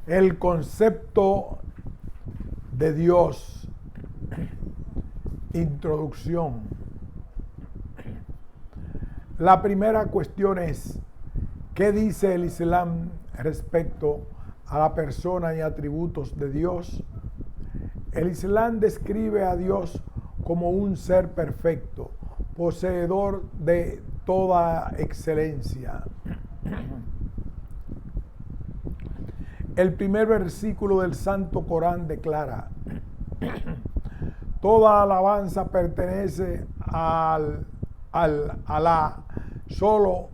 El concepto de Dios. Introducción. La primera cuestión es, ¿qué dice el Islam respecto a la persona y atributos de Dios? El Islam describe a Dios como un ser perfecto, poseedor de toda excelencia. El primer versículo del Santo Corán declara: toda alabanza pertenece al Alá, solo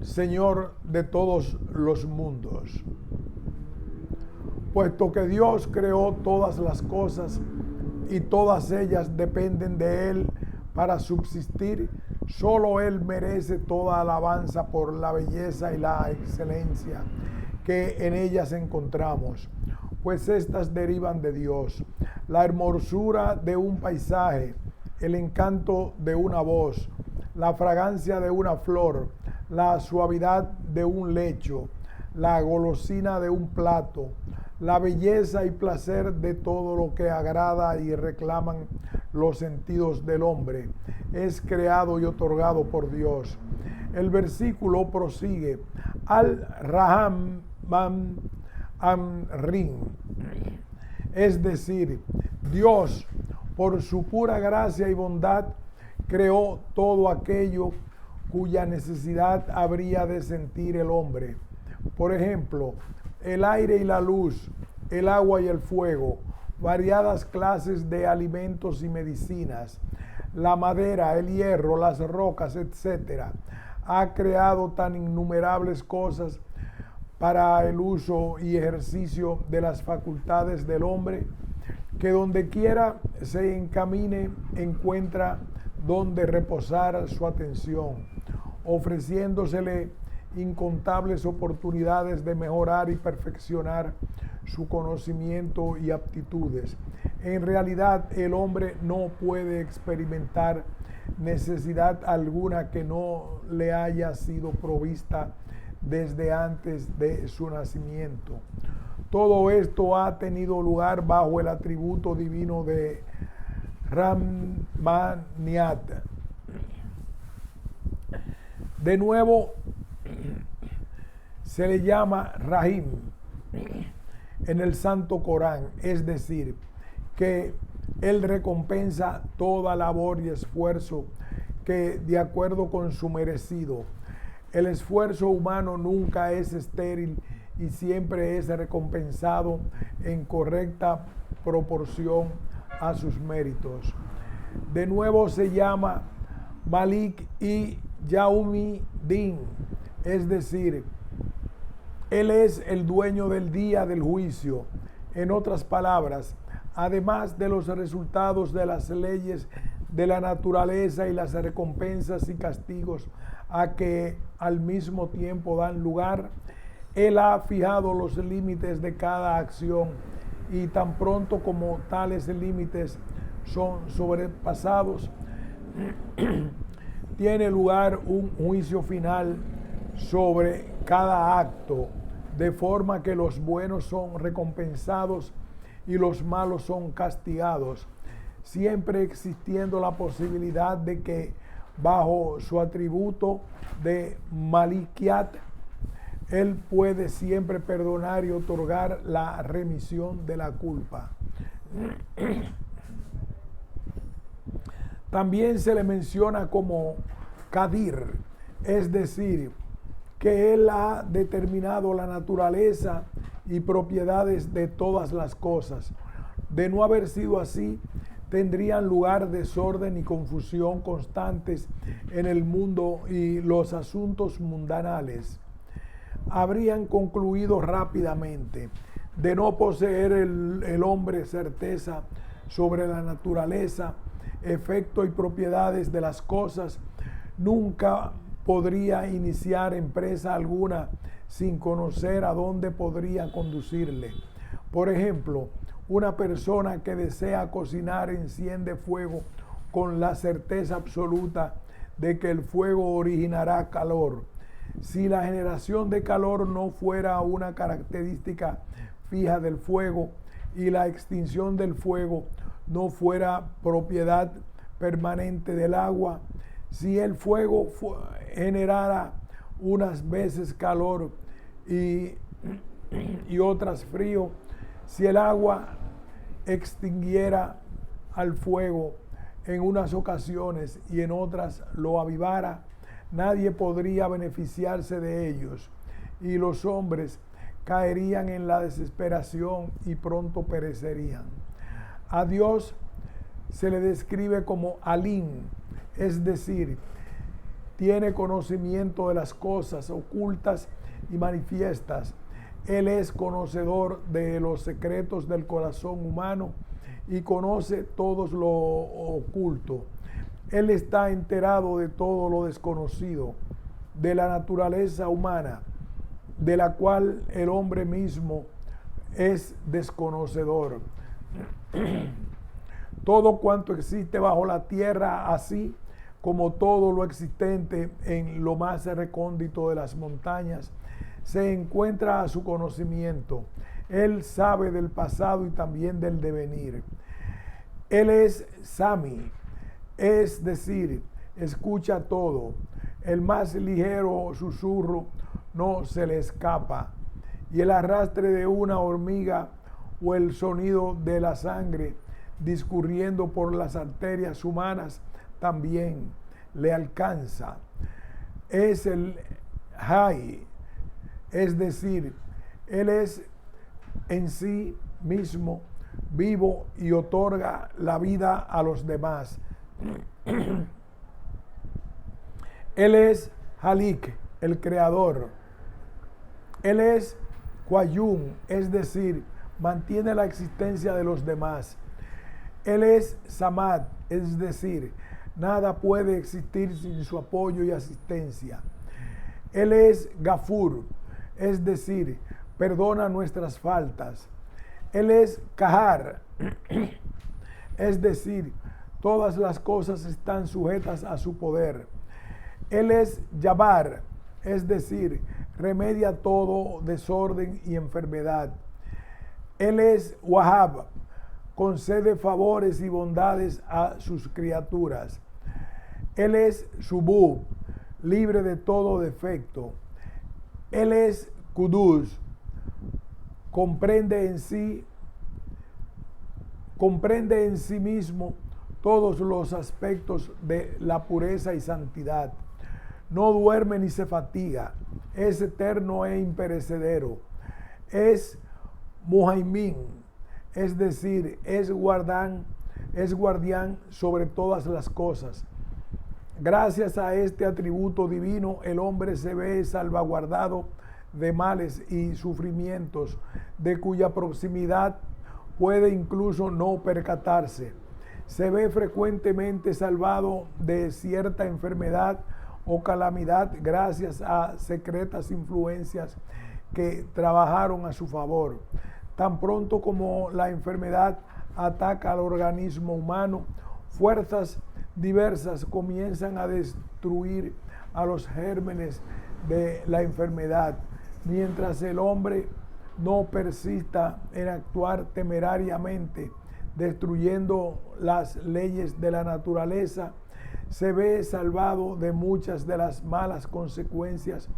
Señor de todos los mundos. Puesto que Dios creó todas las cosas y todas ellas dependen de Él para subsistir, solo Él merece toda alabanza por la belleza y la excelencia que en ellas encontramos, pues éstas derivan de Dios. La hermosura de un paisaje, el encanto de una voz, la fragancia de una flor, la suavidad de un lecho, la golosina de un plato, la belleza y placer de todo lo que agrada y reclaman los sentidos del hombre, es creado y otorgado por Dios. El versículo prosigue: Al-Rahman Am-Rin, es decir, Dios, por su pura gracia y bondad, creó todo aquello cuya necesidad habría de sentir el hombre. Por ejemplo, el aire y la luz, el agua y el fuego, variadas clases de alimentos y medicinas, la madera, el hierro, las rocas, etc. Ha creado tan innumerables cosas para el uso y ejercicio de las facultades del hombre, que donde quiera se encamine encuentra donde reposar su atención, ofreciéndosele incontables oportunidades de mejorar y perfeccionar su conocimiento y aptitudes. En realidad, el hombre no puede experimentar necesidad alguna que no le haya sido provista desde antes de su nacimiento. Todo esto ha tenido lugar bajo el atributo divino de Rahmaniyat. De nuevo, se le llama Rahim en el Santo Corán, es decir, que Él recompensa toda labor y esfuerzo que de acuerdo con su merecido. El esfuerzo humano nunca es estéril y siempre es recompensado en correcta proporción a sus méritos. De nuevo se llama Malik y Yaumi Din, es decir, Él es el dueño del día del juicio. En otras palabras, además de los resultados de las leyes de la naturaleza y las recompensas y castigos a que al mismo tiempo dan lugar, Él ha fijado los límites de cada acción y tan pronto como tales límites son sobrepasados, tiene lugar un juicio final sobre cada acto, de forma que los buenos son recompensados y los malos son castigados, siempre existiendo la posibilidad de que bajo su atributo de Malikiat, Él puede siempre perdonar y otorgar la remisión de la culpa. También se le menciona como Qadir, es decir, que Él ha determinado la naturaleza y propiedades de todas las cosas. De no haber sido así, tendrían lugar desorden y confusión constantes en el mundo y los asuntos mundanales habrían concluido rápidamente. De no poseer el hombre certeza sobre la naturaleza, efecto y propiedades de las cosas, nunca podría iniciar empresa alguna sin conocer a dónde podría conducirle. Por ejemplo, una persona que desea cocinar enciende fuego con la certeza absoluta de que el fuego originará calor. Si la generación de calor no fuera una característica fija del fuego y la extinción del fuego no fuera propiedad permanente del agua, si el fuego generara unas veces calor y otras frío, si el agua extinguiera al fuego en unas ocasiones y en otras lo avivara, nadie podría beneficiarse de ellos, y los hombres caerían en la desesperación y pronto perecerían. A Dios se le describe como Alim, es decir, tiene conocimiento de las cosas ocultas y manifiestas. Él es conocedor de los secretos del corazón humano y conoce todo lo oculto. Él está enterado de todo lo desconocido, de la naturaleza humana, de la cual el hombre mismo es desconocedor. Todo cuanto existe bajo la tierra, así como todo lo existente en lo más recóndito de las montañas, se encuentra a su conocimiento. Él sabe del pasado y también del devenir. Él es Sami, es decir, escucha todo. El más ligero susurro no se le escapa, y el arrastre de una hormiga o el sonido de la sangre discurriendo por las arterias humanas también le alcanza. Es el Hay, es decir, Él es en sí mismo vivo y otorga la vida a los demás. Él es Halik, el creador. Él es Qayyum, es decir, mantiene la existencia de los demás. Él es Samad, es decir, nada puede existir sin su apoyo y asistencia. Él es Gafur, es decir, perdona nuestras faltas. Él es Kahar, es decir, todas las cosas están sujetas a su poder. Él es Jabbar, es decir, remedia todo desorden y enfermedad. Él es Wahhab, concede favores y bondades a sus criaturas. Él es Subub, libre de todo defecto. Él es Kudus, comprende en sí mismo todos los aspectos de la pureza y santidad. No duerme ni se fatiga, es eterno e imperecedero. Es Muhaimin, es decir, es guardián sobre todas las cosas. Gracias a este atributo divino, el hombre se ve salvaguardado de males y sufrimientos, de cuya proximidad puede incluso no percatarse. Se ve frecuentemente salvado de cierta enfermedad o calamidad gracias a secretas influencias que trabajaron a su favor. Tan pronto como la enfermedad ataca al organismo humano, fuerzas diversas comienzan a destruir a los gérmenes de la enfermedad, mientras el hombre no persista en actuar temerariamente, destruyendo las leyes de la naturaleza, se ve salvado de muchas de las malas consecuencias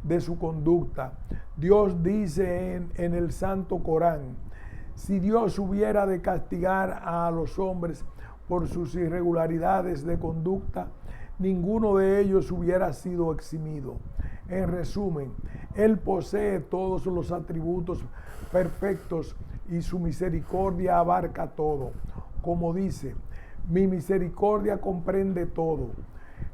de su conducta. Dios dice en el Santo Corán: si Dios hubiera de castigar a los hombres por sus irregularidades de conducta, ninguno de ellos hubiera sido eximido. En resumen, Él posee todos los atributos perfectos y su misericordia abarca todo. Como dice, mi misericordia comprende todo.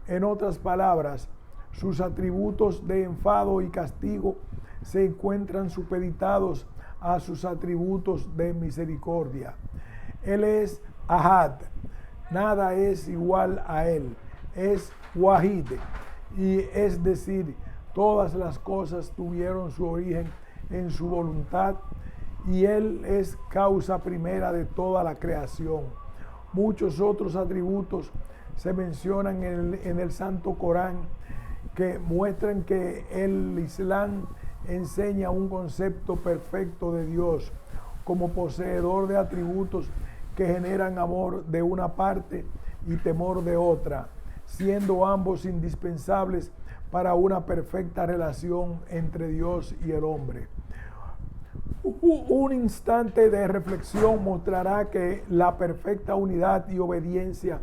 En otras palabras, sus atributos de enfado y castigo se encuentran supeditados a sus atributos de misericordia. Él es Ahad, nada es igual a Él. Es Wahid, y es decir, todas las cosas tuvieron su origen en su voluntad, y Él es causa primera de toda la creación. Muchos otros atributos se mencionan en el Santo Corán que muestran que el Islam enseña un concepto perfecto de Dios como poseedor de atributos que generan amor de una parte y temor de otra, siendo ambos indispensables para una perfecta relación entre Dios y el hombre. Un instante de reflexión mostrará que la perfecta unidad y obediencia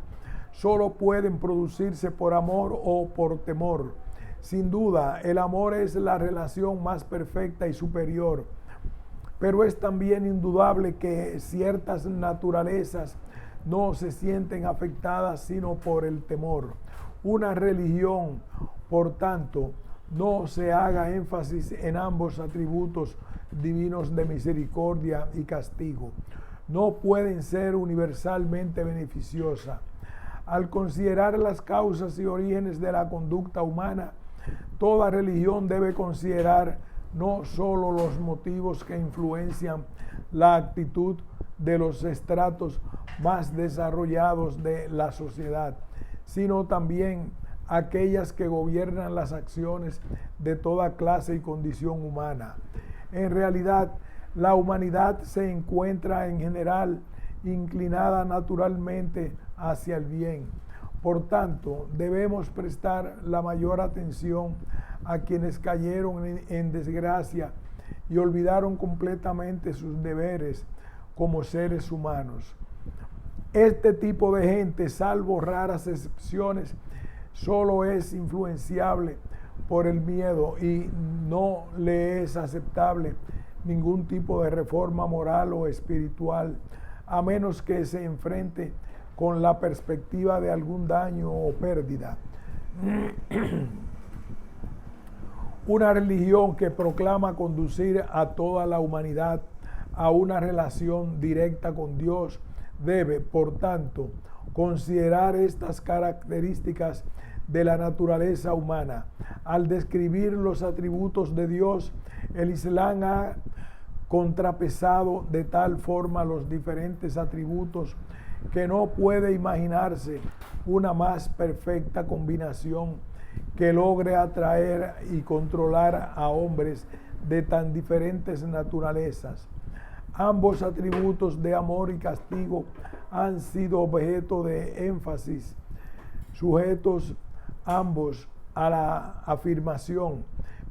solo pueden producirse por amor o por temor. Sin duda, el amor es la relación más perfecta y superior, pero es también indudable que ciertas naturalezas no se sienten afectadas sino por el temor. Una religión, por tanto, no se haga énfasis en ambos atributos divinos de misericordia y castigo. No pueden ser universalmente beneficiosas. Al considerar las causas y orígenes de la conducta humana, toda religión debe considerar no solo los motivos que influencian la actitud de los estratos más desarrollados de la sociedad, sino también aquellas que gobiernan las acciones de toda clase y condición humana. En realidad, la humanidad se encuentra en general inclinada naturalmente hacia el bien. Por tanto, debemos prestar la mayor atención a quienes cayeron en desgracia y olvidaron completamente sus deberes como seres humanos. Este tipo de gente, salvo raras excepciones, solo es influenciable por el miedo y no le es aceptable ningún tipo de reforma moral o espiritual, a menos que se enfrente con la perspectiva de algún daño o pérdida. Una religión que proclama conducir a toda la humanidad a una relación directa con Dios debe, por tanto, considerar estas características de la naturaleza humana. Al describir los atributos de Dios, el Islam ha contrapesado de tal forma los diferentes atributos que no puede imaginarse una más perfecta combinación que logre atraer y controlar a hombres de tan diferentes naturalezas. Ambos atributos de amor y castigo han sido objeto de énfasis, sujetos ambos a la afirmación: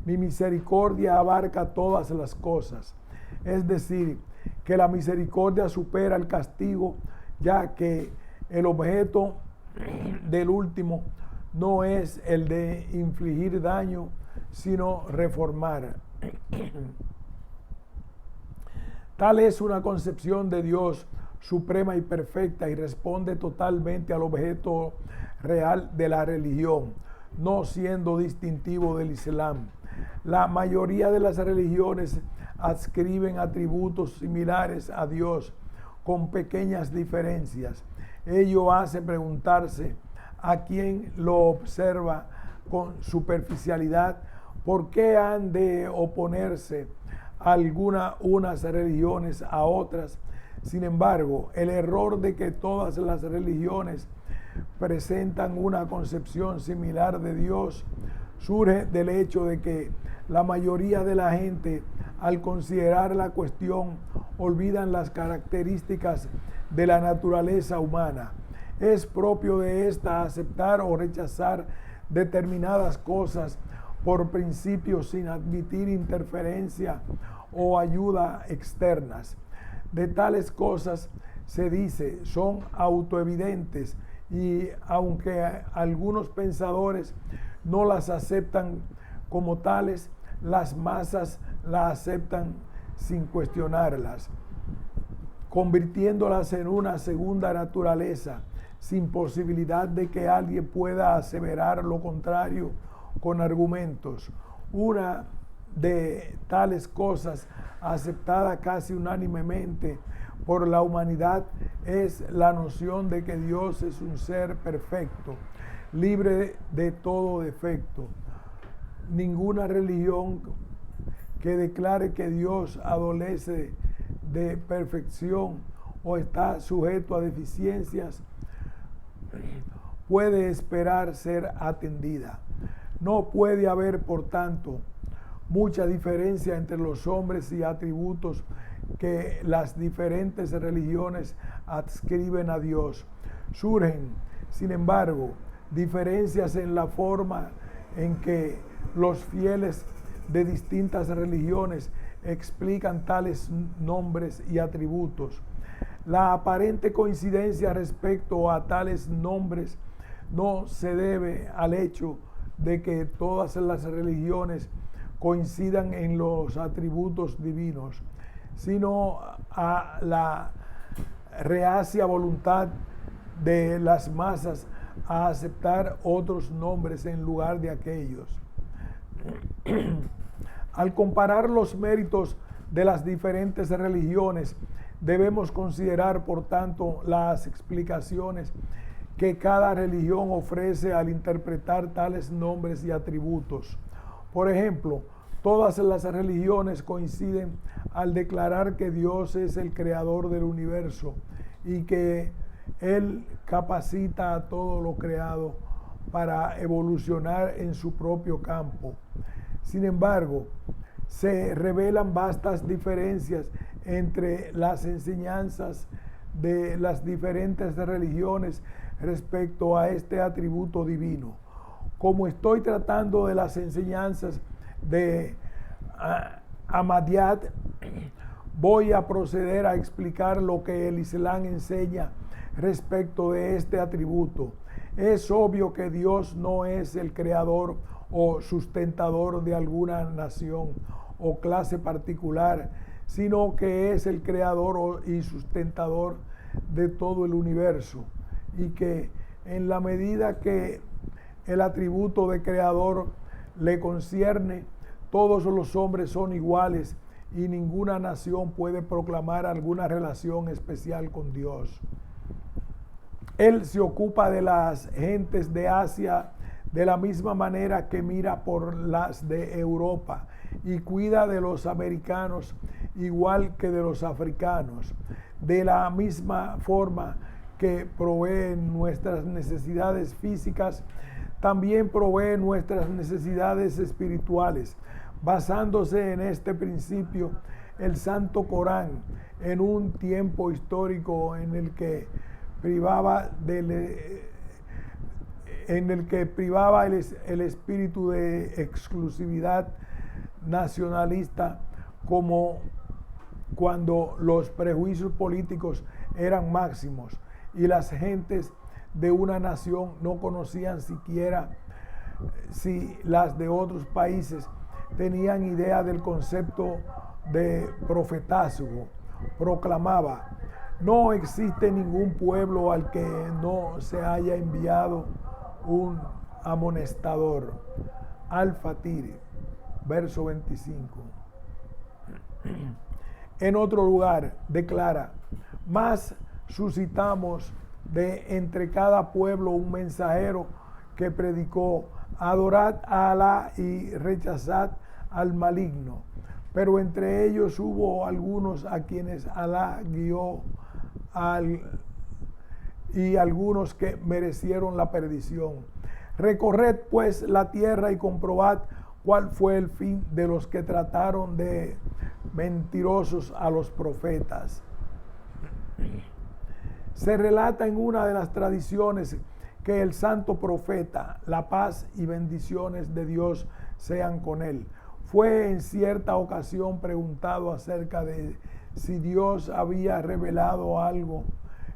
mi misericordia abarca todas las cosas. Es decir, que la misericordia supera el castigo, ya que el objeto del último no es el de infligir daño, sino reformar. Tal es una concepción de Dios suprema y perfecta y responde totalmente al objeto real de la religión, no siendo distintivo del Islam. La mayoría de las religiones adscriben atributos similares a Dios con pequeñas diferencias. Ello hace preguntarse a quien lo observa con superficialidad por qué han de oponerse unas religiones a otras. Sin embargo, el error de que todas las religiones presentan una concepción similar de Dios surge del hecho de que la mayoría de la gente, al considerar la cuestión, olvidan las características de la naturaleza humana. Es propio de esta aceptar o rechazar determinadas cosas por principio sin admitir interferencia o ayuda externas. De tales cosas se dice son autoevidentes y aunque algunos pensadores no las aceptan como tales, las masas las aceptan sin cuestionarlas, convirtiéndolas en una segunda naturaleza, sin posibilidad de que alguien pueda aseverar lo contrario con argumentos. Una de tales cosas aceptada casi unánimemente por la humanidad es la noción de que Dios es un ser perfecto, libre de todo defecto. Ninguna religión que declare que Dios adolece de perfección o está sujeto a deficiencias puede esperar ser atendida. No puede haber, por tanto, mucha diferencia entre los hombres y atributos que las diferentes religiones adscriben a Dios. Surgen, sin embargo, diferencias en la forma en que los fieles de distintas religiones explican tales nombres y atributos. La aparente coincidencia respecto a tales nombres no se debe al hecho de que todas las religiones coincidan en los atributos divinos, sino a la reacia voluntad de las masas a aceptar otros nombres en lugar de aquellos. Al comparar los méritos de las diferentes religiones, debemos considerar, por tanto, las explicaciones que cada religión ofrece al interpretar tales nombres y atributos. Por ejemplo, todas las religiones coinciden al declarar que Dios es el creador del universo y que Él capacita a todo lo creado para evolucionar en su propio campo. Sin embargo, se revelan vastas diferencias entre las enseñanzas de las diferentes religiones respecto a este atributo divino. Como estoy tratando de las enseñanzas de Ahmadiyyat, voy a proceder a explicar lo que el Islam enseña respecto de este atributo. Es obvio que Dios no es el creador o sustentador de alguna nación o clase particular, sino que es el creador y sustentador de todo el universo, y que en la medida que el atributo de creador le concierne, todos los hombres son iguales y ninguna nación puede proclamar alguna relación especial con Dios. Él se ocupa de las gentes de Asia de la misma manera que mira por las de Europa y cuida de los americanos igual que de los africanos. De la misma forma que provee nuestras necesidades físicas, también provee nuestras necesidades espirituales. Basándose en este principio, el Santo Corán, en un tiempo histórico en el que privaba el espíritu de exclusividad nacionalista, como cuando los prejuicios políticos eran máximos y las gentes de una nación no conocían siquiera si las de otros países tenían idea del concepto de profetazgo. Proclamaba: no existe ningún pueblo al que no se haya enviado un amonestador. Al-Fatir, verso 25. En otro lugar declara: más suscitamos de entre cada pueblo un mensajero que predicó: adorad a Alá y rechazad al maligno. Pero entre ellos hubo algunos a quienes Alá guió y algunos que merecieron la perdición. Recorred pues la tierra y comprobad cuál fue el fin de los que trataron de mentirosos a los profetas. Se relata en una de las tradiciones que el santo profeta, la paz y bendiciones de Dios sean con él, fue en cierta ocasión preguntado acerca de si Dios había revelado algo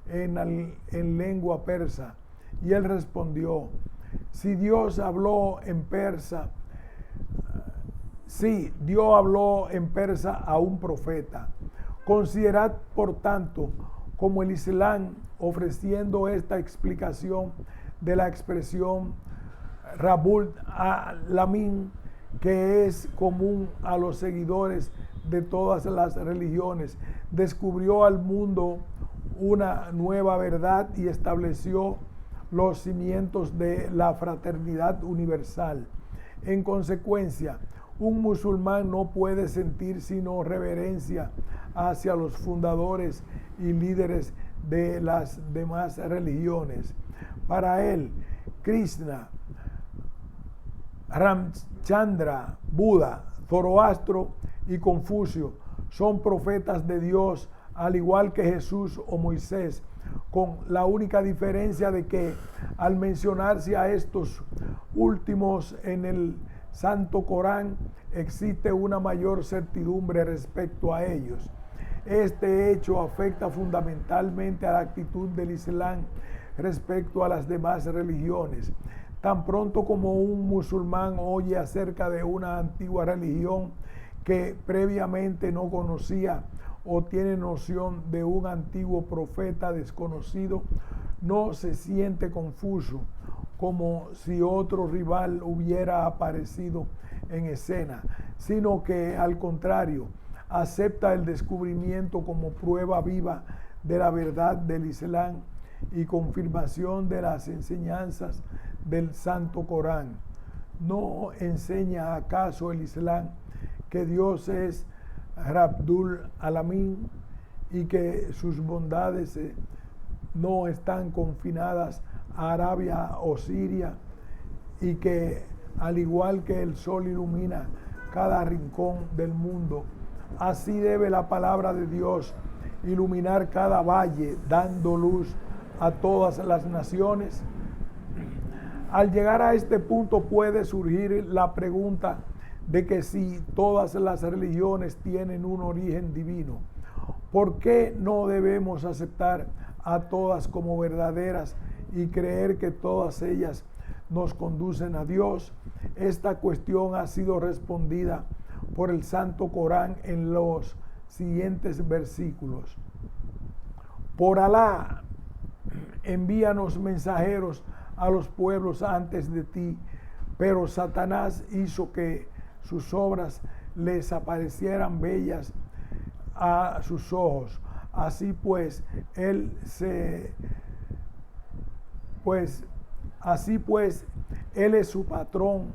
en lengua persa, y él respondió: si Dios habló en persa, sí, Dios habló en persa a un profeta. Considerad, por tanto, como el Islam, ofreciendo esta explicación de la expresión Rabbul Alamin, que es común a los seguidores de todas las religiones, descubrió al mundo una nueva verdad y estableció los cimientos de la fraternidad universal. En consecuencia, un musulmán no puede sentir sino reverencia hacia los fundadores y líderes de las demás religiones. Para él, Krishna, Ramchandra, Buda, Zoroastro y Confucio son profetas de Dios, al igual que Jesús o Moisés, con la única diferencia de que al mencionarse a estos últimos en el Santo Corán, existe una mayor certidumbre respecto a ellos. Este hecho afecta fundamentalmente a la actitud del Islam respecto a las demás religiones. Tan pronto como un musulmán oye acerca de una antigua religión que previamente no conocía o tiene noción de un antiguo profeta desconocido, no se siente confuso, como si otro rival hubiera aparecido en escena, sino que al contrario, acepta el descubrimiento como prueba viva de la verdad del Islam y confirmación de las enseñanzas del Santo Corán. ¿No enseña acaso el Islam que Dios es Rabbul Alamin y que sus bondades no están confinadas a Arabia o Siria, y que al igual que el sol ilumina cada rincón del mundo, así debe la palabra de Dios iluminar cada valle, dando luz a todas las naciones? Al llegar a este punto puede surgir la pregunta de que si todas las religiones tienen un origen divino, ¿por qué no debemos aceptar a todas como verdaderas y creer que todas ellas nos conducen a Dios? Esta cuestión ha sido respondida por el Santo Corán en los siguientes versículos. Por Alá, envíanos mensajeros a los pueblos antes de ti, pero Satanás hizo que sus obras les aparecieran bellas a sus ojos. Así pues, él es su patrón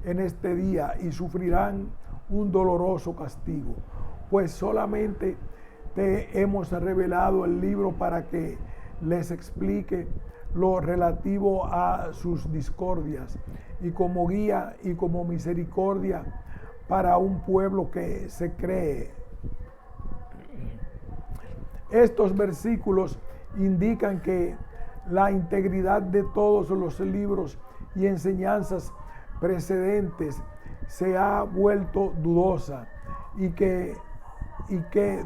en este día y sufrirán un doloroso castigo, pues solamente te hemos revelado el libro para que les explique lo relativo a sus discordias y como guía y como misericordia para un pueblo que se cree. Estos versículos indican que la integridad de todos los libros y enseñanzas precedentes se ha vuelto dudosa y que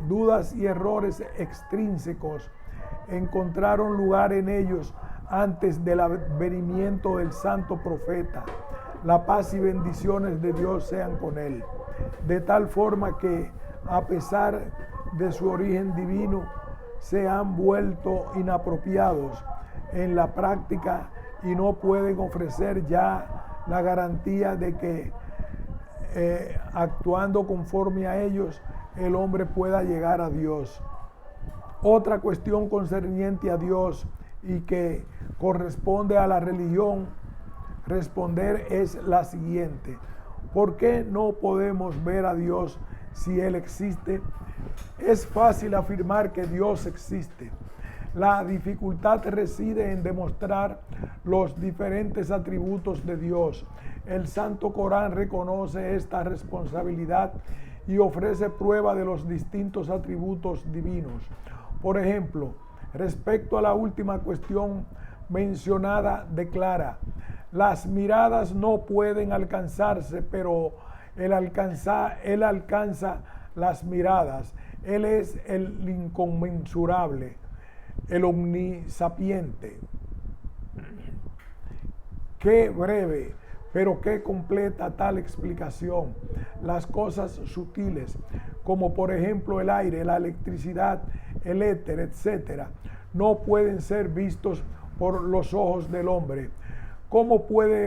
dudas y errores extrínsecos encontraron lugar en ellos antes del advenimiento del santo profeta. La paz y bendiciones de Dios sean con él. De tal forma que, a pesar de su origen divino, se han vuelto inapropiados en la práctica y no pueden ofrecer ya la garantía de que actuando conforme a ellos el hombre pueda llegar a Dios. Otra cuestión concerniente a Dios y que corresponde a la religión responder es la siguiente: ¿por qué no podemos ver a Dios si Él existe? Es fácil afirmar que Dios existe. La dificultad reside en demostrar los diferentes atributos de Dios. El Santo Corán reconoce esta responsabilidad y ofrece prueba de los distintos atributos divinos. Por ejemplo, respecto a la última cuestión mencionada, declara: las miradas no pueden alcanzarse, pero Él alcanza las miradas. Él es el inconmensurable, el omnisapiente. Qué breve, pero qué completa tal explicación. Las cosas sutiles, como por ejemplo el aire, la electricidad, el éter, etc., no pueden ser vistos por los ojos del hombre. ¿Cómo puede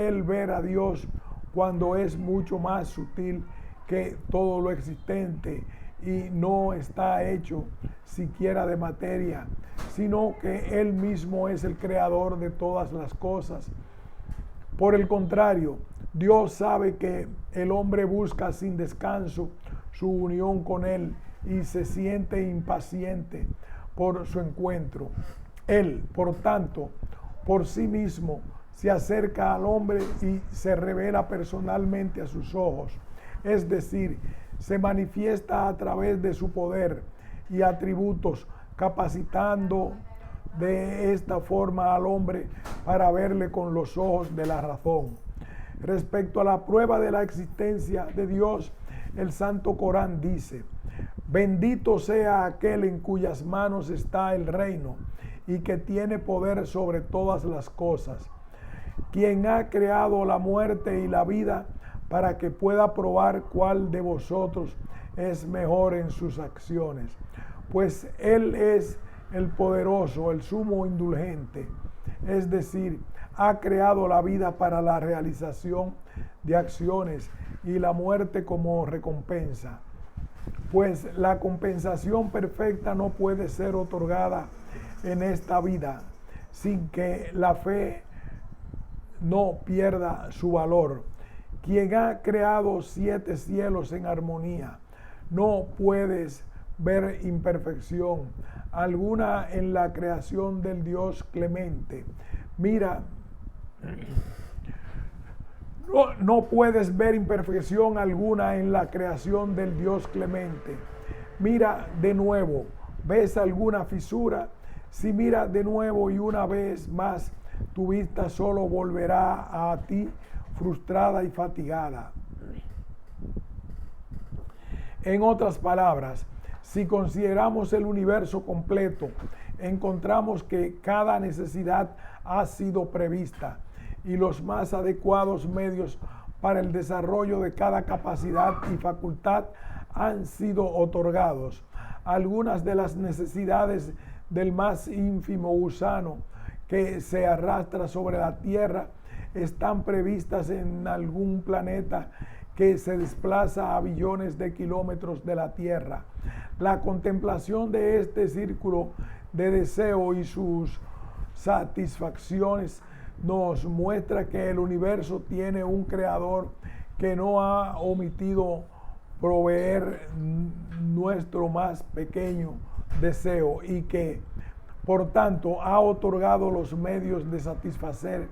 él ver a Dios cuando es mucho más sutil que todo lo existente y no está hecho siquiera de materia, sino que Él mismo es el creador de todas las cosas? Por el contrario, Dios sabe que el hombre busca sin descanso su unión con Él y se siente impaciente por su encuentro. Él, por tanto, por sí mismo se acerca al hombre y se revela personalmente a sus ojos. Es decir, se manifiesta a través de su poder y atributos, capacitando de esta forma al hombre para verle con los ojos de la razón. Respecto a la prueba de la existencia de Dios, el Santo Corán dice: bendito sea aquel en cuyas manos está el reino y que tiene poder sobre todas las cosas, quien ha creado la muerte y la vida para que pueda probar cuál de vosotros es mejor en sus acciones. Pues Él es el poderoso, el sumo indulgente, es decir, ha creado la vida para la realización de acciones y la muerte como recompensa. Pues la compensación perfecta no puede ser otorgada en esta vida sin que la fe no pierda su valor. Quien ha creado 7 cielos en armonía, no puedes ver imperfección alguna en la creación del Dios clemente. Mira, no puedes ver imperfección alguna en la creación del Dios clemente. Mira de nuevo, ¿ves alguna fisura? Si mira de nuevo y una vez más, tu vista solo volverá a ti frustrada y fatigada. En otras palabras, si consideramos el universo completo, encontramos que cada necesidad ha sido prevista y los más adecuados medios para el desarrollo de cada capacidad y facultad han sido otorgados. Algunas de las necesidades del más ínfimo gusano que se arrastra sobre la tierra están previstas en algún planeta que se desplaza a billones de kilómetros de la Tierra. La contemplación de este círculo de deseo y sus satisfacciones nos muestra que el universo tiene un creador que no ha omitido proveer nuestro más pequeño deseo y que, por tanto, ha otorgado los medios de satisfacer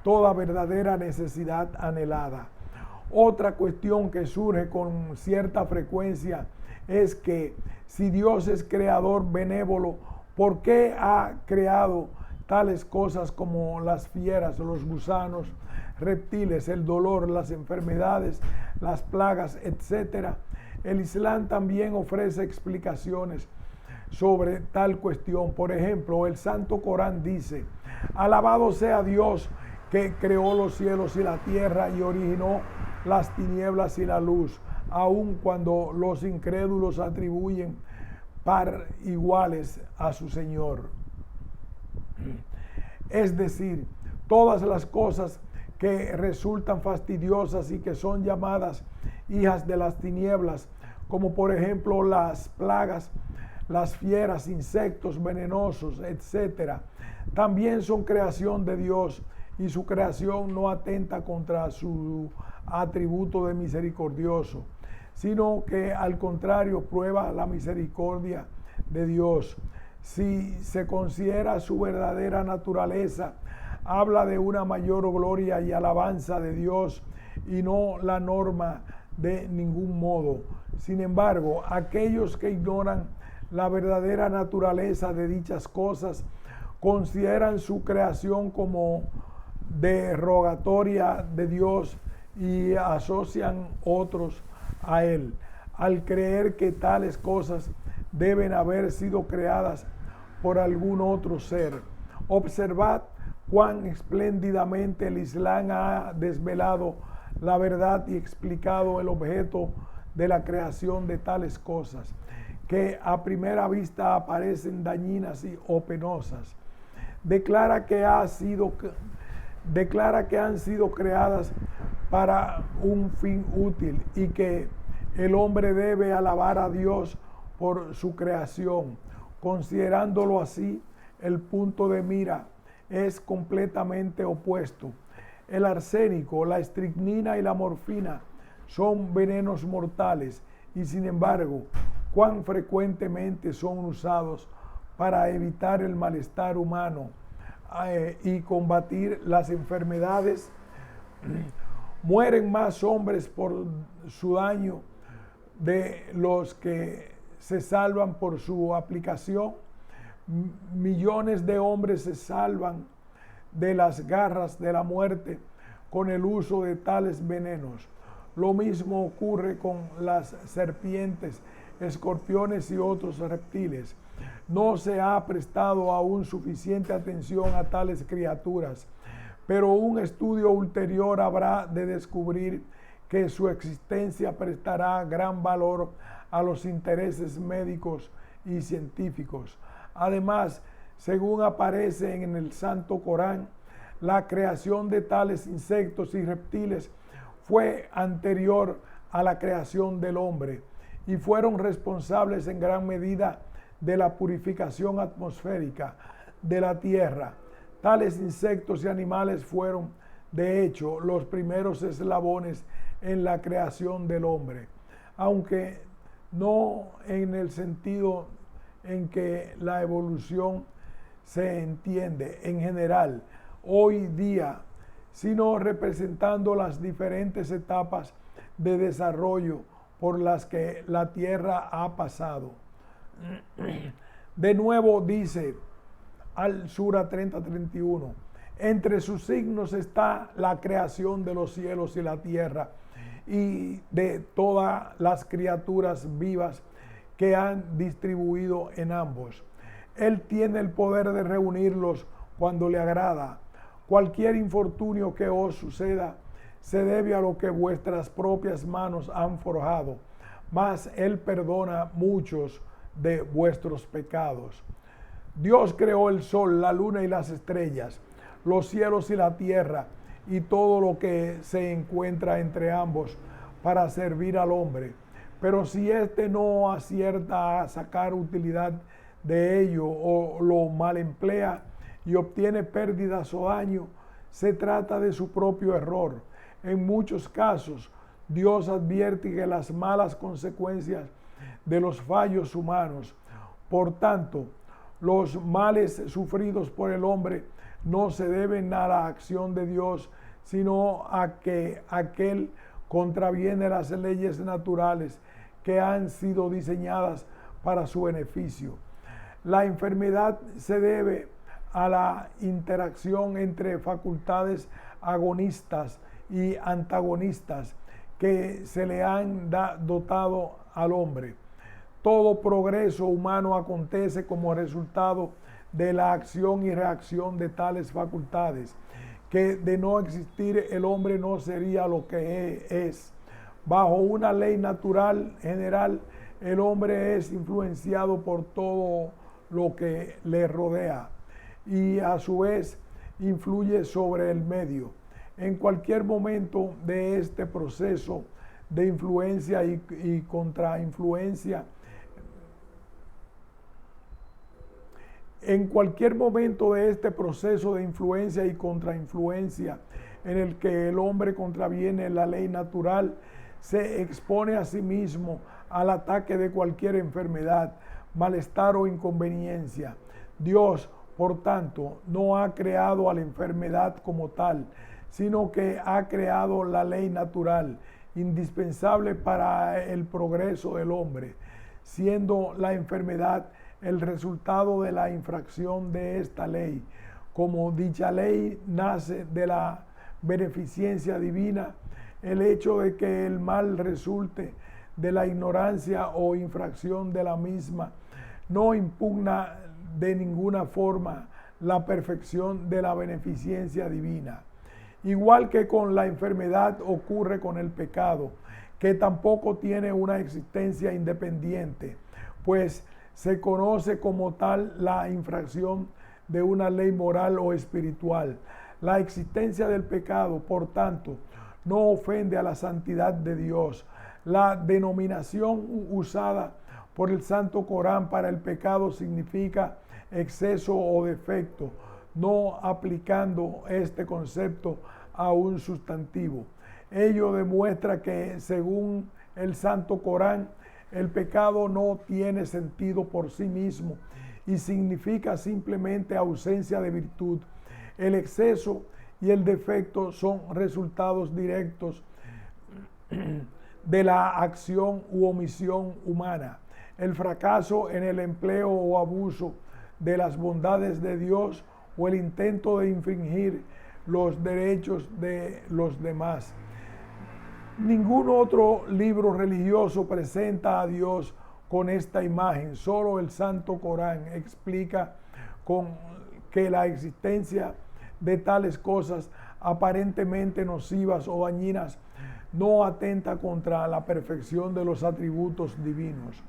toda verdadera necesidad anhelada. Otra cuestión que surge con cierta frecuencia es que si Dios es creador benévolo, ¿por qué ha creado tales cosas como las fieras, los gusanos, reptiles, el dolor, las enfermedades, las plagas, etcétera? El Islam también ofrece explicaciones sobre tal cuestión. Por ejemplo, el Santo Corán dice: alabado sea Dios que creó los cielos y la tierra y originó las tinieblas y la luz, aun cuando los incrédulos atribuyen par iguales a su Señor. Es decir, todas las cosas que resultan fastidiosas y que son llamadas hijas de las tinieblas, como por ejemplo las plagas, las fieras, insectos venenosos, etcétera, también son creación de Dios, y su creación no atenta contra su atributo de misericordioso, sino que al contrario prueba la misericordia de Dios. Si se considera su verdadera naturaleza, habla de una mayor gloria y alabanza de Dios y no la norma de ningún modo. Sin embargo, aquellos que ignoran la verdadera naturaleza de dichas cosas consideran su creación como derogatoria de Dios y asocian otros a Él, al creer que tales cosas deben haber sido creadas por algún otro ser. Observad cuán espléndidamente el Islam ha desvelado la verdad y explicado el objeto de la creación de tales cosas, que a primera vista aparecen dañinas o penosas. Declara que han sido creadas para un fin útil y que el hombre debe alabar a Dios por su creación. Considerándolo así, el punto de mira es completamente opuesto. El arsénico, la estricnina y la morfina son venenos mortales y sin embargo, cuán frecuentemente son usados para evitar el malestar humano. y combatir las enfermedades. Mueren más hombres por su daño de los que se salvan por su aplicación. Millones de hombres se salvan de las garras de la muerte con el uso de tales venenos. Lo mismo ocurre con las serpientes, escorpiones y otros reptiles. No se ha prestado aún suficiente atención a tales criaturas, pero un estudio ulterior habrá de descubrir que su existencia prestará gran valor a los intereses médicos y científicos. Además, según aparece en el Santo Corán, la creación de tales insectos y reptiles fue anterior a la creación del hombre y fueron responsables en gran medida de la purificación atmosférica de la tierra. Tales insectos y animales fueron, de hecho, los primeros eslabones en la creación del hombre, aunque no en el sentido en que la evolución se entiende en general hoy día, sino representando las diferentes etapas de desarrollo por las que la tierra ha pasado. De nuevo dice al Sura 30:31, entre sus signos está la creación de los cielos y la tierra y de todas las criaturas vivas que han distribuido en ambos. Él tiene el poder de reunirlos cuando le agrada. Cualquier infortunio que os suceda se debe a lo que vuestras propias manos han forjado, mas Él perdona muchos de vuestros pecados. Dios creó el sol, la luna y las estrellas, los cielos y la tierra, y todo lo que se encuentra entre ambos para servir al hombre. Pero si éste no acierta a sacar utilidad de ello o lo mal emplea y obtiene pérdidas o daño, se trata de su propio error. En muchos casos, Dios advierte que las malas consecuencias de los fallos humanos. Por tanto, los males sufridos por el hombre no se deben a la acción de Dios, sino a que aquel contraviene las leyes naturales que han sido diseñadas para su beneficio. La enfermedad se debe a la interacción entre facultades agonistas y antagonistas que se le han dotado al hombre. Todo progreso humano acontece como resultado de la acción y reacción de tales facultades, que de no existir el hombre no sería lo que es. Bajo una ley natural general, el hombre es influenciado por todo lo que le rodea y a su vez influye sobre el medio. En cualquier momento de este proceso de influencia y contrainfluencia, en cualquier momento de este proceso de influencia y contrainfluencia en el que el hombre contraviene la ley natural, se expone a sí mismo al ataque de cualquier enfermedad, malestar o inconveniencia. Dios, por tanto, no ha creado a la enfermedad como tal, sino que ha creado la ley natural, indispensable para el progreso del hombre, siendo la enfermedad el resultado de la infracción de esta ley. Como dicha ley nace de la beneficencia divina, el hecho de que el mal resulte de la ignorancia o infracción de la misma no impugna de ninguna forma la perfección de la beneficencia divina. Igual que con la enfermedad ocurre con el pecado, que tampoco tiene una existencia independiente, pues se conoce como tal la infracción de una ley moral o espiritual. La existencia del pecado, por tanto, no ofende a la santidad de Dios. La denominación usada por el Santo Corán para el pecado significa exceso o defecto, no aplicando este concepto a un sustantivo. Ello demuestra que, según el Santo Corán, el pecado no tiene sentido por sí mismo y significa simplemente ausencia de virtud, El exceso y el defecto son resultados directos de la acción u omisión humana. El fracaso en el empleo o abuso de las bondades de Dios o el intento de infringir los derechos de los demás. Ningún otro libro religioso presenta a Dios con esta imagen. Solo el Santo Corán explica que la existencia de tales cosas aparentemente nocivas o dañinas no atenta contra la perfección de los atributos divinos.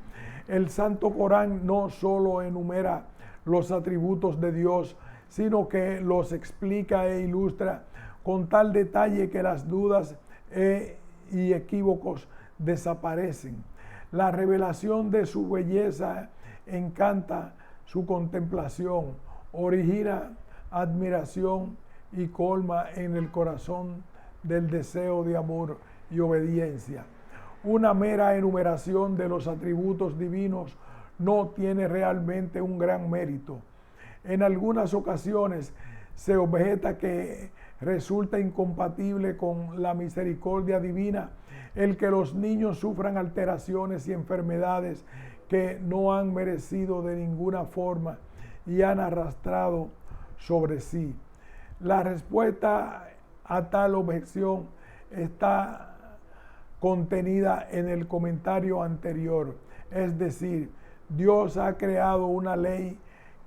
El Santo Corán no solo enumera los atributos de Dios, sino que los explica e ilustra con tal detalle que las dudas y equívocos desaparecen. La revelación de su belleza encanta su contemplación, origina admiración y colma en el corazón del deseo de amor y obediencia. Una mera enumeración de los atributos divinos no tiene realmente un gran mérito. En algunas ocasiones se objeta que resulta incompatible con la misericordia divina el que los niños sufran alteraciones y enfermedades que no han merecido de ninguna forma y han arrastrado sobre sí. La respuesta a tal objeción está contenida en el comentario anterior, es decir, Dios ha creado una ley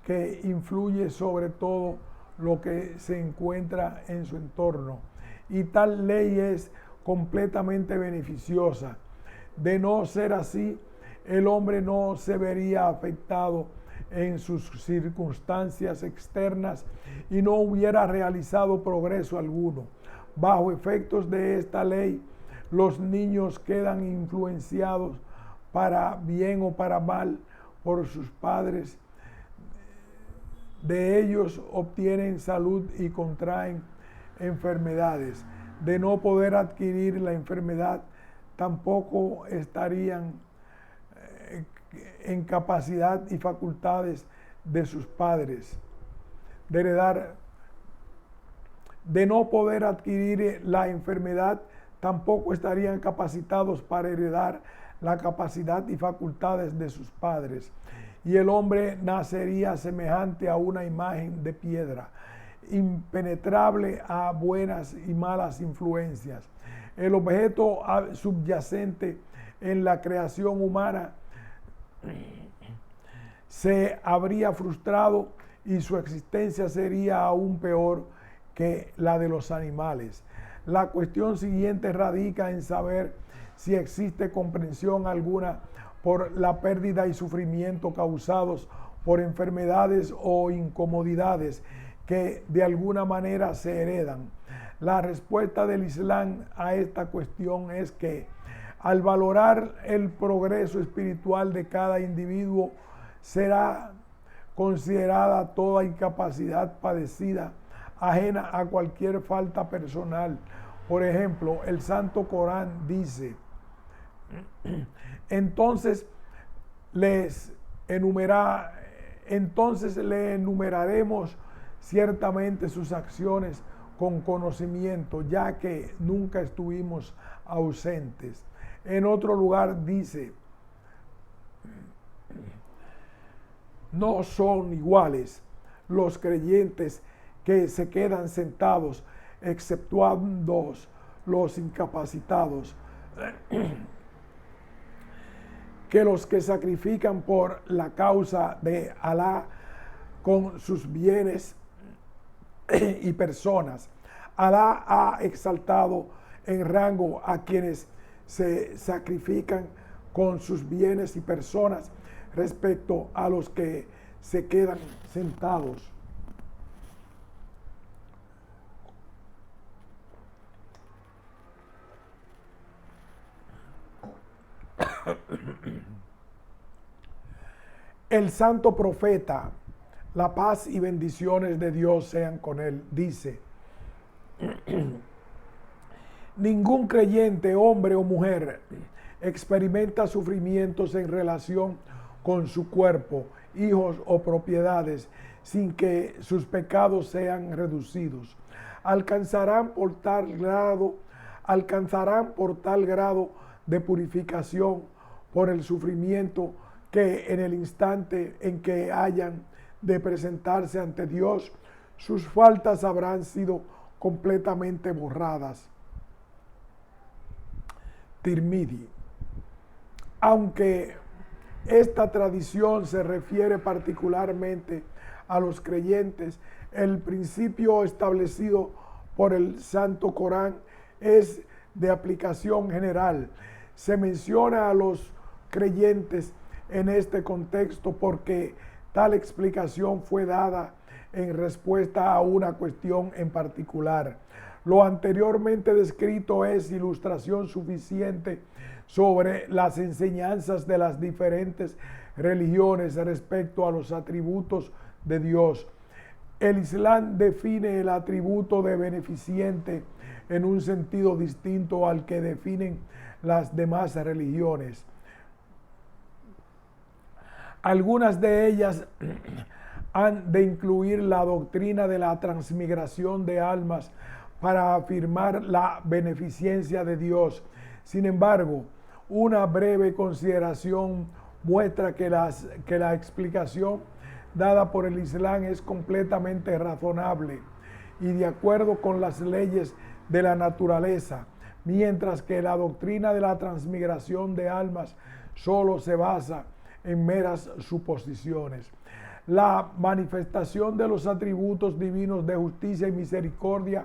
que influye sobre todo lo que se encuentra en su entorno, y tal ley es completamente beneficiosa. De no ser así, el hombre no se vería afectado en sus circunstancias externas y no hubiera realizado progreso alguno. Bajo efectos de esta ley, los niños quedan influenciados para bien o para mal por sus padres. De ellos obtienen salud y contraen enfermedades. De no poder adquirir la enfermedad, tampoco estarían en capacidad y facultades de sus padres de heredar. De no poder adquirir la enfermedad, tampoco estarían capacitados para heredar la capacidad y facultades de sus padres. Y el hombre nacería semejante a una imagen de piedra, impenetrable a buenas y malas influencias. El objeto subyacente en la creación humana se habría frustrado y su existencia sería aún peor que la de los animales. La cuestión siguiente radica en saber si existe comprensión alguna por la pérdida y sufrimiento causados por enfermedades o incomodidades que de alguna manera se heredan. La respuesta del Islam a esta cuestión es que al valorar el progreso espiritual de cada individuo, será considerada toda incapacidad padecida ajena a cualquier falta personal. Por ejemplo, el Santo Corán dice: entonces le enumeraremos ciertamente sus acciones con conocimiento, ya que nunca estuvimos ausentes. En otro lugar dice: no son iguales los creyentes que se quedan sentados, exceptuando los incapacitados, que los que sacrifican por la causa de Alá con sus bienes y personas. Alá ha exaltado en rango a quienes se sacrifican con sus bienes y personas respecto a los que se quedan sentados. El santo profeta, la paz y bendiciones de Dios sean con él, dice: ningún creyente, hombre o mujer, experimenta sufrimientos en relación con su cuerpo, hijos o propiedades, sin que sus pecados sean reducidos. Alcanzarán por tal grado de purificación por el sufrimiento que en el instante en que hayan de presentarse ante Dios, sus faltas habrán sido completamente borradas. Tirmidhi. Aunque esta tradición se refiere particularmente a los creyentes, el principio establecido por el Santo Corán es de aplicación general. Se menciona a los creyentes en este contexto porque tal explicación fue dada en respuesta a una cuestión en particular. Lo anteriormente descrito es ilustración suficiente sobre las enseñanzas de las diferentes religiones respecto a los atributos de Dios. El Islam define el atributo de beneficiente en un sentido distinto al que definen las demás religiones. Algunas de ellas han de incluir la doctrina de la transmigración de almas para afirmar la beneficencia de Dios. Sin embargo, una breve consideración muestra que la explicación dada por el Islam es completamente razonable y de acuerdo con las leyes de la naturaleza, mientras que la doctrina de la transmigración de almas solo se basa en meras suposiciones. La manifestación de los atributos divinos de justicia y misericordia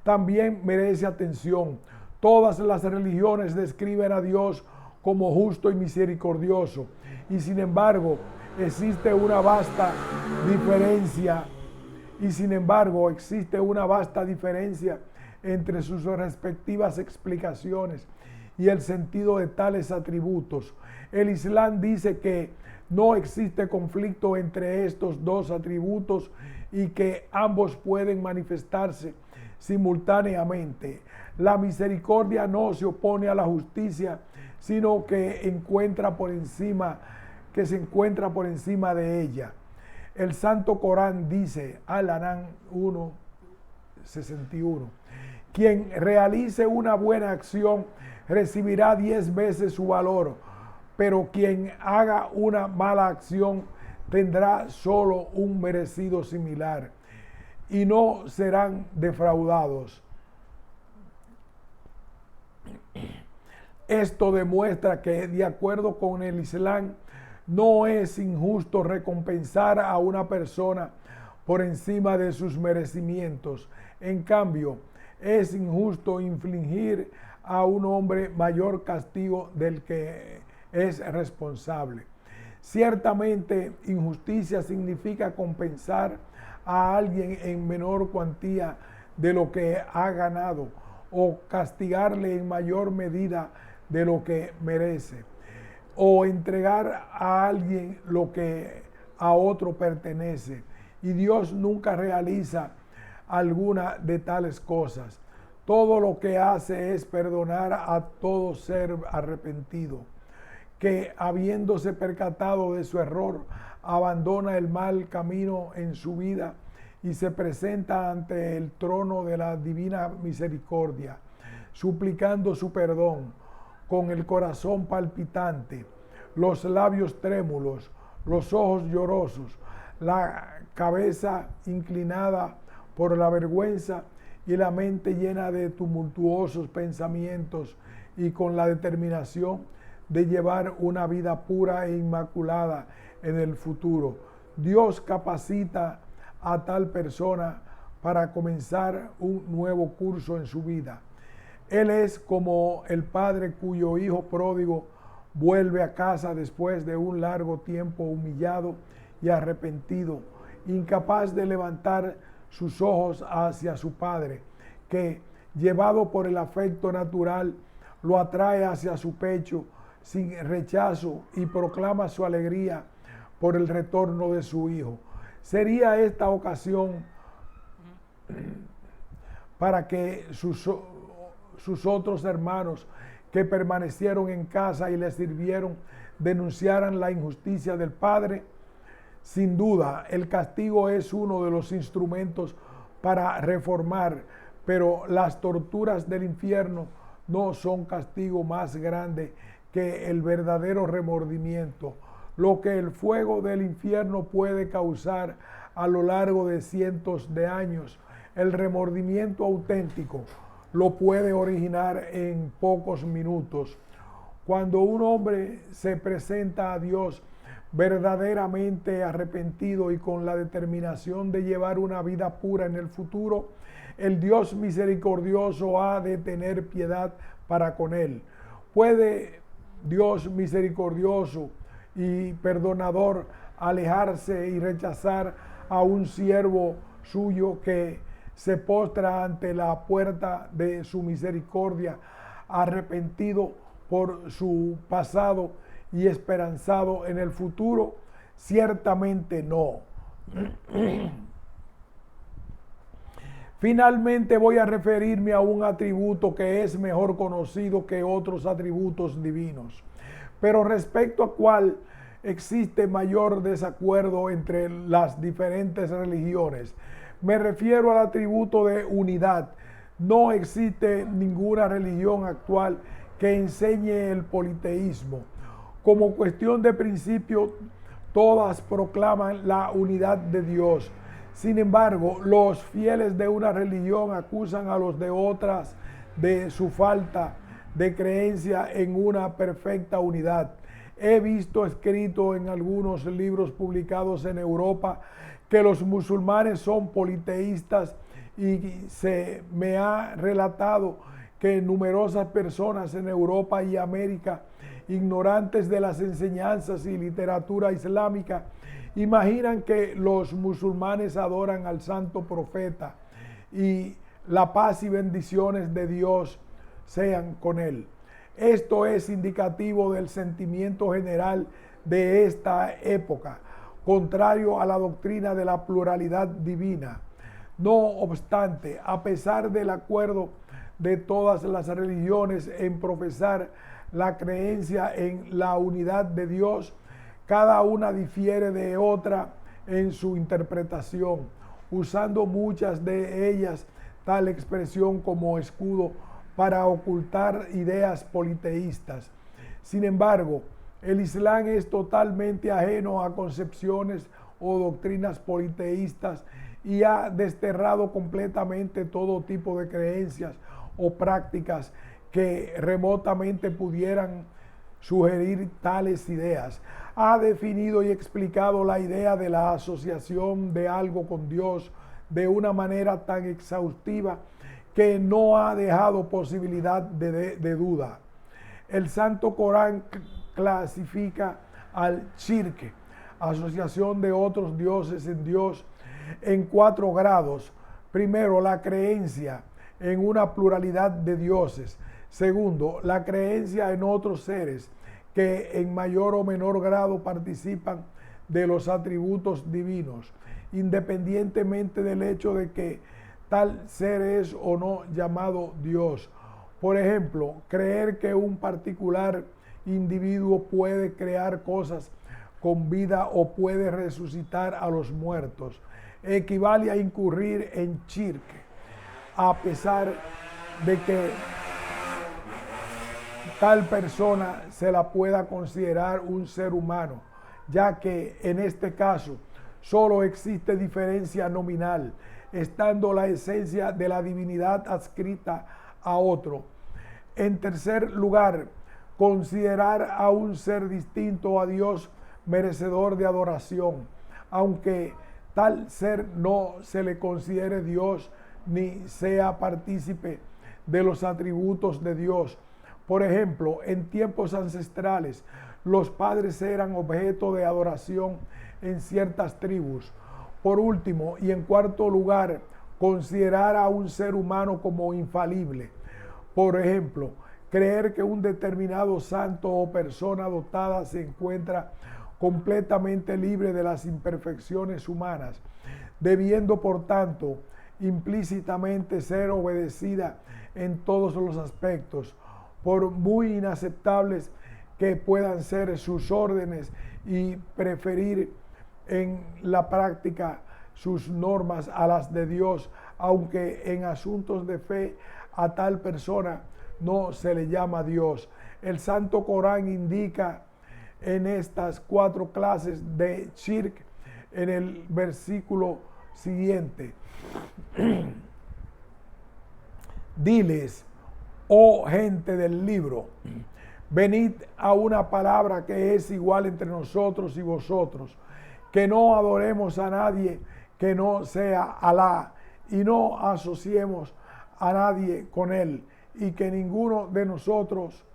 también merece atención. Todas las religiones describen a Dios como justo y misericordioso, y sin embargo existe una vasta diferencia entre sus respectivas explicaciones y el sentido de tales atributos. El Islam dice que no existe conflicto entre estos dos atributos y que ambos pueden manifestarse simultáneamente. La misericordia no se opone a la justicia, sino que se encuentra por encima de ella. El Santo Corán dice, Al-An'am 1:61, quien realice una buena acción recibirá 10 veces su valor, pero quien haga una mala acción tendrá solo un merecido similar y no serán defraudados. Esto demuestra que, de acuerdo con el Islam, no es injusto recompensar a una persona por encima de sus merecimientos. En cambio, es injusto infligir a un hombre mayor castigo del que es responsable. Ciertamente, injusticia significa compensar a alguien en menor cuantía de lo que ha ganado o castigarle en mayor medida de lo que merece, o entregar a alguien lo que a otro pertenece. Y Dios nunca realiza alguna de tales cosas. Todo lo que hace es perdonar a todo ser arrepentido, que habiéndose percatado de su error, abandona el mal camino en su vida y se presenta ante el trono de la divina misericordia, suplicando su perdón, con el corazón palpitante, los labios trémulos, los ojos llorosos, la cabeza inclinada por la vergüenza y la mente llena de tumultuosos pensamientos, y con la determinación de llevar una vida pura e inmaculada en el futuro. Dios capacita a tal persona para comenzar un nuevo curso en su vida. Él es como el padre cuyo hijo pródigo vuelve a casa después de un largo tiempo humillado y arrepentido, incapaz de levantar sus ojos hacia su padre, que, llevado por el afecto natural, lo atrae hacia su pecho sin rechazo y proclama su alegría por el retorno de su hijo. Sería esta ocasión para que sus otros hermanos que permanecieron en casa y le sirvieron denunciaran la injusticia del padre. Sin duda, el castigo es uno de los instrumentos para reformar, pero las torturas del infierno no son castigo más grande que el verdadero remordimiento. Lo que el fuego del infierno puede causar a lo largo de cientos de años, el remordimiento auténtico lo puede originar en pocos minutos. Cuando un hombre se presenta a Dios verdaderamente arrepentido y con la determinación de llevar una vida pura en el futuro, el Dios misericordioso ha de tener piedad para con él. ¿Puede Dios misericordioso y perdonador alejarse y rechazar a un siervo suyo que se postra ante la puerta de su misericordia, arrepentido por su pasado y esperanzado en el futuro? Ciertamente no. Finalmente voy a referirme a un atributo que es mejor conocido que otros atributos divinos, pero respecto a cual existe mayor desacuerdo entre las diferentes religiones. Me refiero al atributo de unidad. No existe ninguna religión actual que enseñe el politeísmo. Como cuestión de principio, todas proclaman la unidad de Dios. Sin embargo, los fieles de una religión acusan a los de otras de su falta de creencia en una perfecta unidad. He visto escrito en algunos libros publicados en Europa que los musulmanes son politeístas y se me ha relatado que numerosas personas en Europa y América, ignorantes de las enseñanzas y literatura islámica, imaginan que los musulmanes adoran al santo profeta y la paz y bendiciones de Dios sean con él. Esto es indicativo del sentimiento general de esta época, contrario a la doctrina de la pluralidad divina. No obstante, a pesar del acuerdo de todas las religiones en profesar la creencia en la unidad de Dios, cada una difiere de otra en su interpretación, usando muchas de ellas tal expresión como escudo para ocultar ideas politeístas. Sin embargo, el Islam es totalmente ajeno a concepciones o doctrinas politeístas y ha desterrado completamente todo tipo de creencias o prácticas que remotamente pudieran sugerir tales ideas. Ha definido y explicado la idea de la asociación de algo con Dios de una manera tan exhaustiva que no ha dejado posibilidad de duda. El Santo Corán clasifica al shirk, asociación de otros dioses en Dios, en 4 grados. Primero, la creencia en una pluralidad de dioses. Segundo, la creencia en otros seres que en mayor o menor grado participan de los atributos divinos, independientemente del hecho de que tal ser es o no llamado Dios. Por ejemplo, creer que un particular individuo puede crear cosas con vida o puede resucitar a los muertos equivale a incurrir en shirk, a pesar de que tal persona se la pueda considerar un ser humano, ya que en este caso solo existe diferencia nominal, estando la esencia de la divinidad adscrita a otro. En tercer lugar, considerar a un ser distinto a Dios merecedor de adoración, aunque tal ser no se le considere Dios ni sea partícipe de los atributos de Dios. Por ejemplo, en tiempos ancestrales, los padres eran objeto de adoración en ciertas tribus. Por último, y en cuarto lugar, considerar a un ser humano como infalible. Por ejemplo, creer que un determinado santo o persona dotada se encuentra completamente libre de las imperfecciones humanas, debiendo por tanto implícitamente ser obedecida en todos los aspectos, por muy inaceptables que puedan ser sus órdenes, y preferir en la práctica sus normas a las de Dios, aunque en asuntos de fe a tal persona no se le llama Dios. El Santo Corán indica en estas 4 clases de shirk en el versículo siguiente: diles, oh gente del libro, venid a una palabra que es igual entre nosotros y vosotros, que no adoremos a nadie que no sea Alá, y no asociemos a nadie con él, y que ninguno de nosotros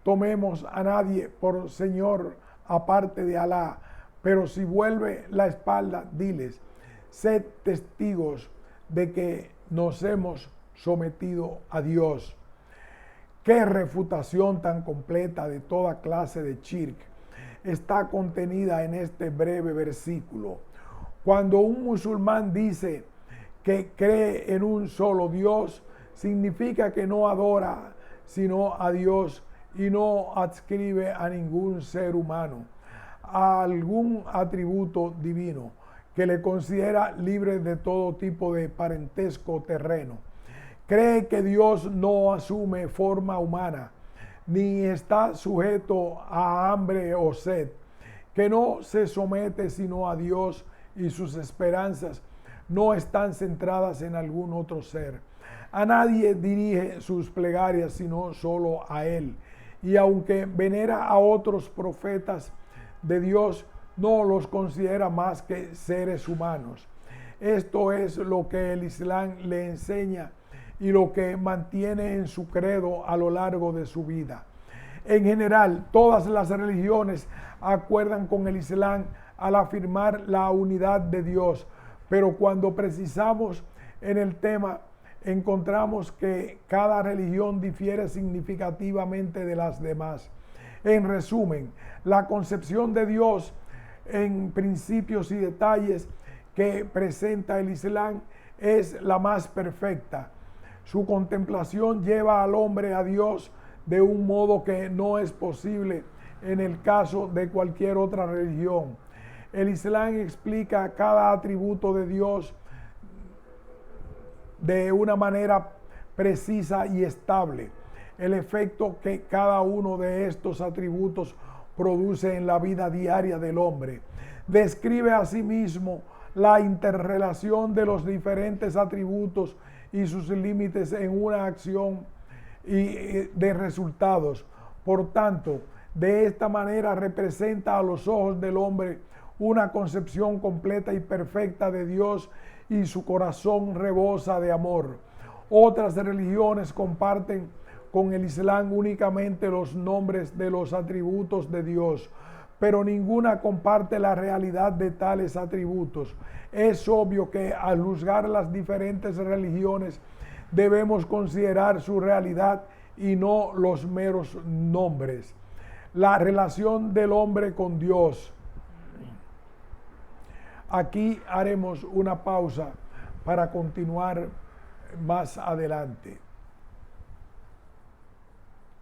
tomemos a nadie por Señor aparte de Alá. Pero si vuelve la espalda, diles, sed testigos de que nos hemos sometido a Dios. Qué refutación tan completa de toda clase de shirk está contenida en este breve versículo. Cuando un musulmán dice que cree en un solo Dios, significa que no adora sino a Dios y no adscribe a ningún ser humano a algún atributo divino, que le considera libre de todo tipo de parentesco terreno. Cree que Dios no asume forma humana, ni está sujeto a hambre o sed, que no se somete sino a Dios y sus esperanzas no están centradas en algún otro ser. A nadie dirige sus plegarias sino solo a Él, y aunque venera a otros profetas de Dios, no los considera más que seres humanos. Esto es lo que el Islam le enseña y lo que mantiene en su credo a lo largo de su vida. En general, todas las religiones acuerdan con el Islam al afirmar la unidad de Dios, pero cuando precisamos en el tema, encontramos que cada religión difiere significativamente de las demás. En resumen, la concepción de Dios en principios y detalles que presenta el Islam es la más perfecta. Su contemplación lleva al hombre a Dios de un modo que no es posible en el caso de cualquier otra religión. El Islam explica cada atributo de Dios de una manera precisa y estable. El efecto que cada uno de estos atributos produce en la vida diaria del hombre. Describe asimismo la interrelación de los diferentes atributos y sus límites en una acción y de resultados. Por tanto, de esta manera representa a los ojos del hombre una concepción completa y perfecta de Dios, y su corazón rebosa de amor. Otras religiones comparten con el Islam únicamente los nombres de los atributos de Dios, pero ninguna comparte la realidad de tales atributos. Es obvio que al juzgar las diferentes religiones debemos considerar su realidad y no los meros nombres. La relación del hombre con Dios. Aquí haremos una pausa para continuar más adelante.